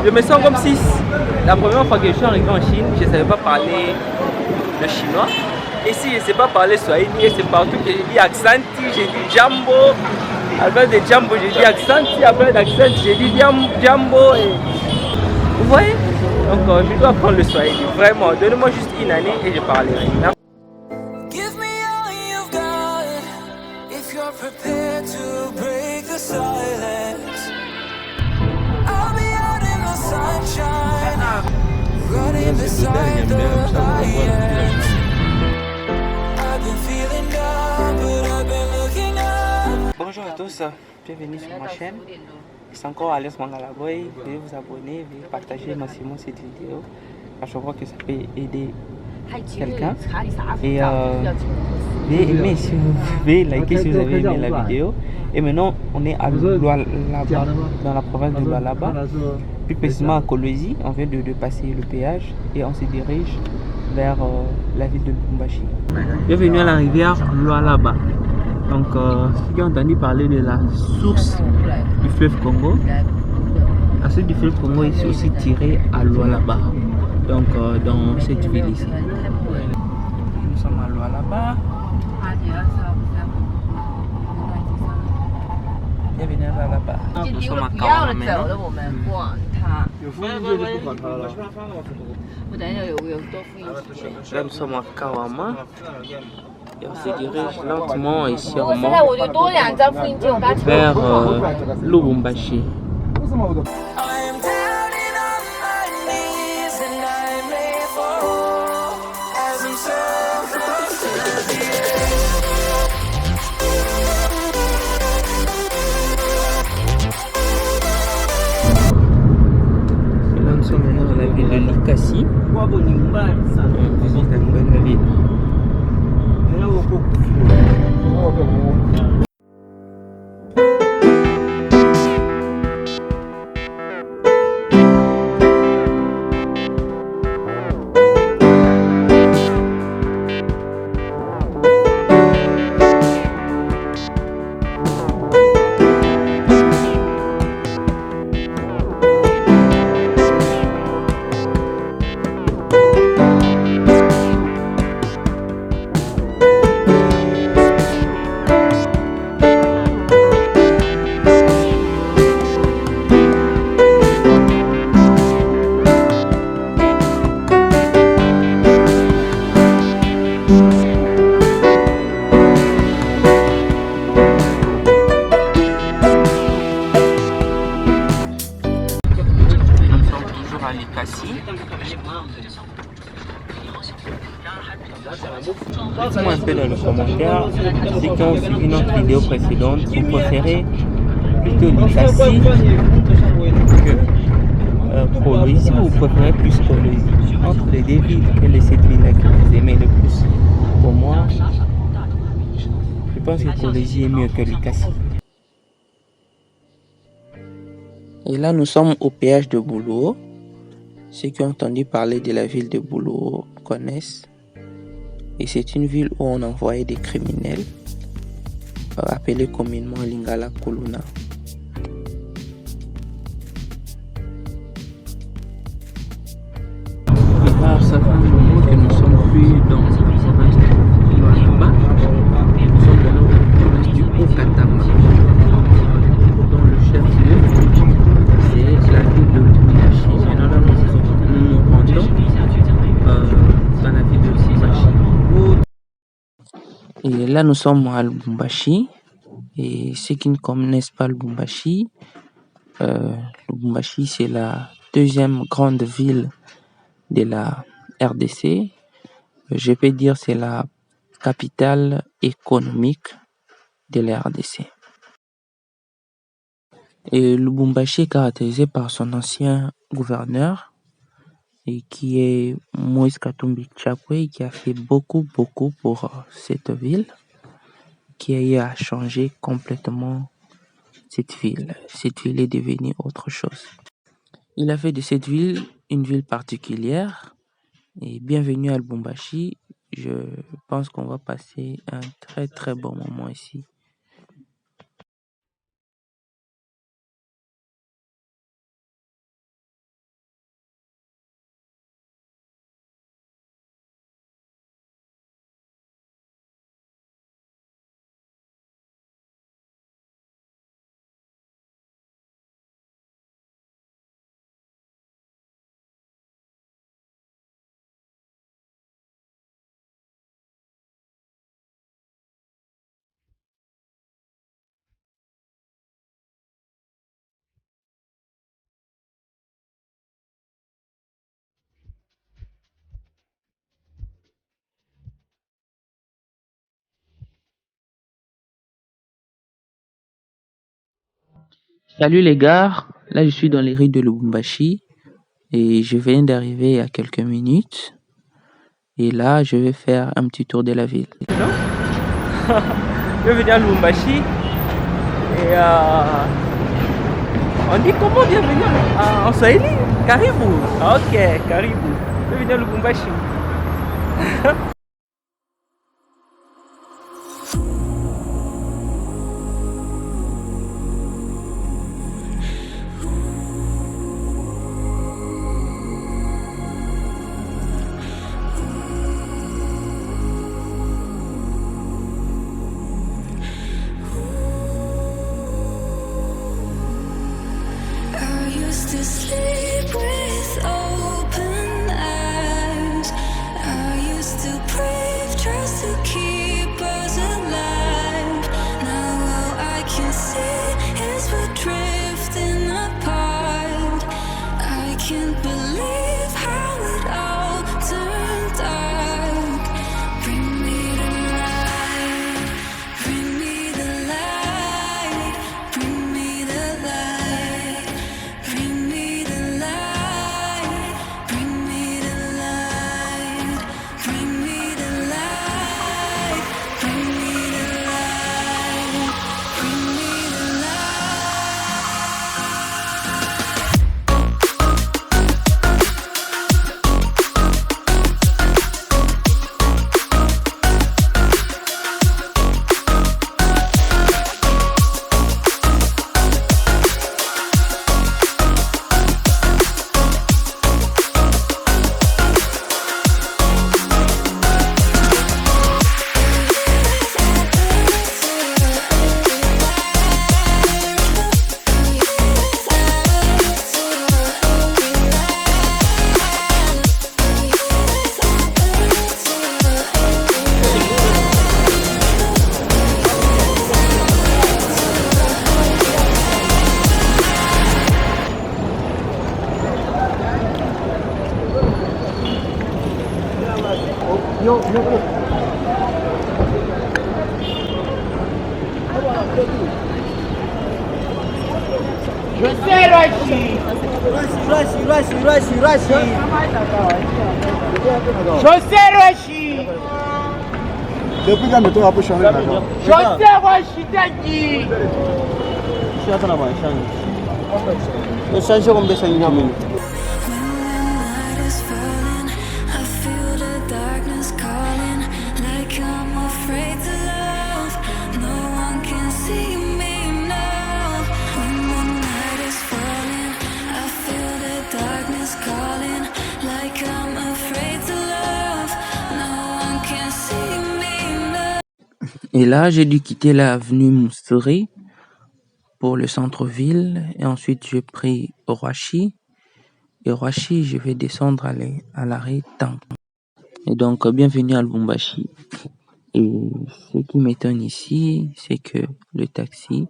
Je me sens comme si la première fois que je suis arrivé en Chine, je ne savais pas parler le chinois. Et si je ne sais pas parler swahili, c'est partout que je dis accent, j'ai dit jambo. Après de jambo, j'ai dit accent. Après d'accent, j'ai dit jambo. Et... Vous voyez? Donc je dois apprendre le swahili. Vraiment, donnez-moi juste une année et je parlerai. Give me all you've got if you're prepared to break the silence. I'll be out in the sunshine, running beside the lions. I've been feeling down, but I've been looking up. Bonjour à tous, bienvenue sur ma chaîne. C'est encore Alias Mangalaboy. Veuillez vous abonner, veuillez partager massivement cette vidéo. Parce que je crois que ça peut aider quelqu'un. Et veuillez aimer si vous veuillez liker si vous avez aimé la vidéo. Et maintenant, on est à Lualaba, dans la province de Lualaba. Plus précisément à Kolwezi. On vient de passer le péage et on se dirige vers la ville de Lubumbashi. Bienvenue à la rivière Lualaba. Donc, ceux qui ont entendu parler de la source du fleuve Congo, la source du fleuve Congo est aussi tirée à Lualaba, donc dans cette ville ici. Nous sommes à Lualaba. Bienvenue à Lualaba. Nous sommes à Kawama maintenant. Là, nous sommes à Kawama. Et on se dirige lentement et sûrement vers Lubumbashi. I am down and on my knees, and I may fall as I'm so close to the edge. Et là, nous sommes maintenant dans la ville de Likasi. On visite la nouvelle ville. Dites-moi un peu dans les commentaires, ceux qui ont suivi notre vidéo précédente, vous préférez plutôt Likasi que Kolwezi ou vous préférez plus Kolwezi? Entre les deux villes, quelle est cette ville-là que vous aimez le plus? Pour moi, je pense que Kolwezi est mieux que Likasi. Et là, nous sommes au péage de Boulou. Ceux qui ont entendu parler de la ville de Boulou connaissent. Et c'est une ville où on envoyait des criminels, appelés communément Lingala Kuluna. Et là, ça fait un moment que nous ne sommes plus dans la province de Lualaba. Nous sommes dans la province du Haut-Katanga, dont le chef-lieu, c'est la ville de Lubumbashi. Maintenant, nous nous rendons dans la ville de Lubumbashi. Et là, nous sommes à Lubumbashi. Et ceux qui ne connaissent pas Lubumbashi, Lubumbashi, c'est la deuxième grande ville de la RDC. Je peux dire c'est la capitale économique de la RDC. Et Lubumbashi est caractérisé par son ancien gouverneur, et qui est Moïse Katumbi Chapwe, qui a fait beaucoup pour cette ville, qui a eu à changer complètement cette ville. Cette ville est devenue autre chose. Il a fait de cette ville une ville particulière. Et bienvenue à Lubumbashi. Je pense qu'on va passer un très bon moment ici. Salut les gars, là je suis dans les rues de Lubumbashi et je viens d'arriver il y a quelques minutes et là je vais faire un petit tour de la ville. Bienvenue à Lubumbashi et on dit comment bienvenue en Swahili? Karibu. Ok, Karibu. Bienvenue à Lubumbashi. I used to sleep with open eyes. I used to brave just to keep us alive. Now all I can see is we're drifting apart. I can't believe how it all turned dark. Bring me the light, bring me the light, bring me the light. Bring me the light, bring me the light, bring me the light, bring me the light, bring me the Je sais, Rachi. Je sais, Rachi. Depuis quand tu as pu changer d'accord? Je sais, Rachi, t'as dit. Je suis en train d'avoir un change. Changer comme des changements. When the night is falling, I feel the darkness calling. Like I'm afraid to love. No one can see me now. When the night is falling, I feel the darkness calling. Like I'm afraid to love. No one can see me now. Et là j'ai dû quitter l'avenue Mousseri pour le centre-ville et ensuite j'ai pris Roachi. Et Roachi, je vais descendre à l'arrêt Tank. Et donc, bienvenue à Lubumbashi. Et ce qui m'étonne ici, c'est que le taxi,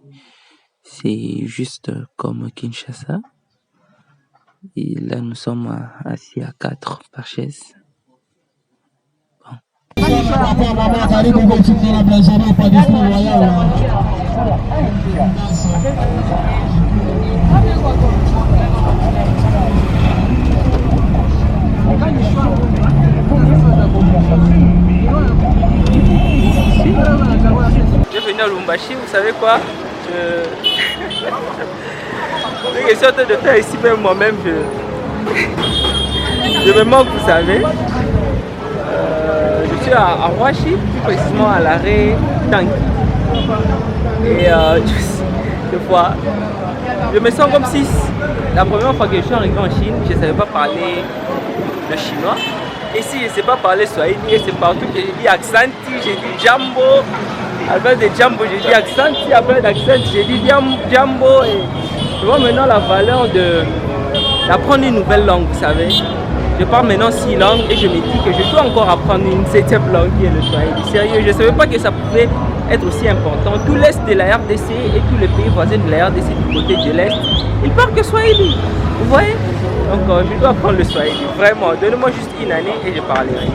c'est juste comme Kinshasa. Et là, nous sommes assis à 4 par chaise. Bienvenue à Lubumbashi, vous savez quoi? Ce que je suis en train de faire ici, même moi-même, je me manque, vous savez. Je suis à Roachi, plus précisément à l'arrêt Tanki. Et je me sens comme si la première fois que je suis arrivé en Chine, je ne savais pas parler le chinois. Et si je ne sais pas parler swahili, c'est partout que j'ai dit accenti, j'ai dit jambo. À la place de jambo, j'ai dit accenti, après d'accent, j'ai dit jambo. Et je vois maintenant la valeur d'apprendre une nouvelle langue, vous savez. Je parle maintenant 6 langues et je me dis que je dois encore apprendre une 7e langue qui est le swahili. Sérieux, je ne savais pas que ça pouvait être aussi important. Tout l'est de la RDC et tous les pays voisins de la RDC du côté de l'est, ils parlent que swahili. Vous voyez? Donc je dois apprendre le swahili. Vraiment, donnez-moi juste une année et je parlerai.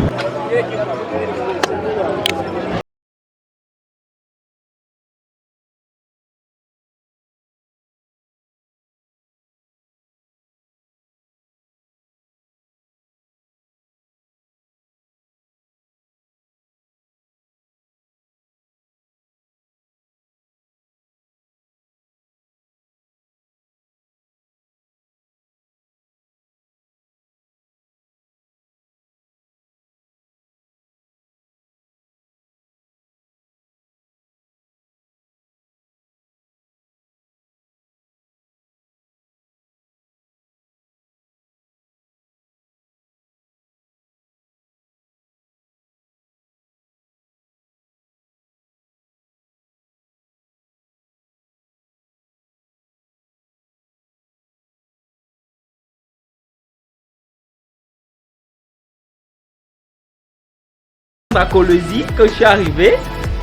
à Kolosi, quand je suis arrivé,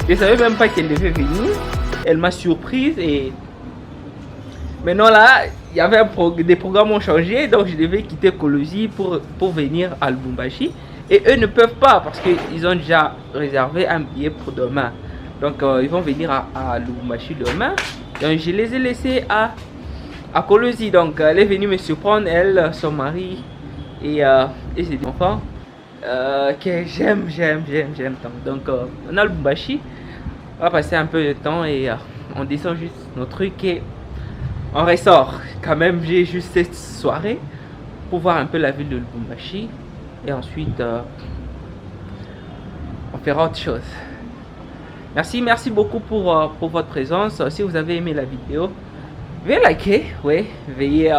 je ne savais même pas qu'elle devait venir. Elle m'a surprise et maintenant là, il y avait des programmes ont changé, donc je devais quitter Kolosi pour venir à Lubumbashi. Et eux ne peuvent pas parce qu'ils ont déjà réservé un billet pour demain. Donc ils vont venir à Lubumbashi demain. Donc je les ai laissés à Kolosi. Donc elle est venue me surprendre, elle, son mari et ses enfants. Que j'aime tant. Donc on a Lubumbashi. On va passer un peu de temps et on descend juste nos trucs et on ressort. Quand même, j'ai juste cette soirée pour voir un peu la ville de Lubumbashi. Et ensuite, on fera autre chose. Merci beaucoup pour votre présence. Si vous avez aimé la vidéo, veuillez liker, oui, veuillez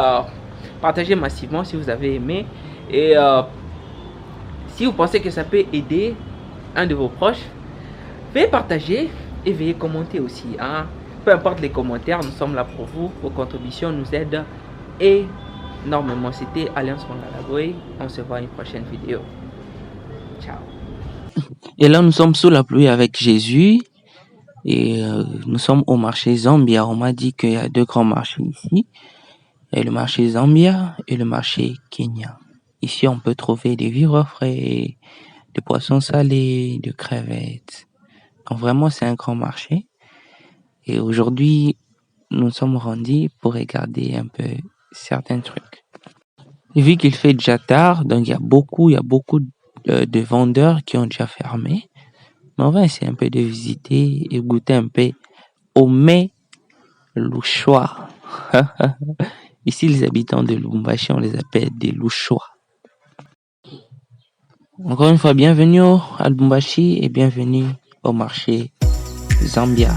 partager massivement si vous avez aimé. Et si vous pensez que ça peut aider un de vos proches, veuillez partager et veuillez commenter aussi. Hein. Peu importe les commentaires, nous sommes là pour vous. Vos contributions nous aident énormément. C'était Alliance Mangalagoy. On se voit à une prochaine vidéo. Ciao. Et là, nous sommes sous la pluie avec Jésus. Et nous sommes au marché Zambia. On m'a dit qu'il y a 2 grands marchés ici. Il y a le marché Zambia et le marché Kenya. Ici, on peut trouver des vivres frais, des poissons salés, des crevettes. Donc vraiment, c'est un grand marché. Et aujourd'hui, nous sommes rendus pour regarder un peu certains trucs. Et vu qu'il fait déjà tard, donc il y a beaucoup de vendeurs qui ont déjà fermé. Mais on va essayer un peu de visiter et goûter un peu au mets louchois. Ici, les habitants de Lubumbashi, on les appelle des louchois. Encore une fois, bienvenue à Lubumbashi et bienvenue au marché Zambia.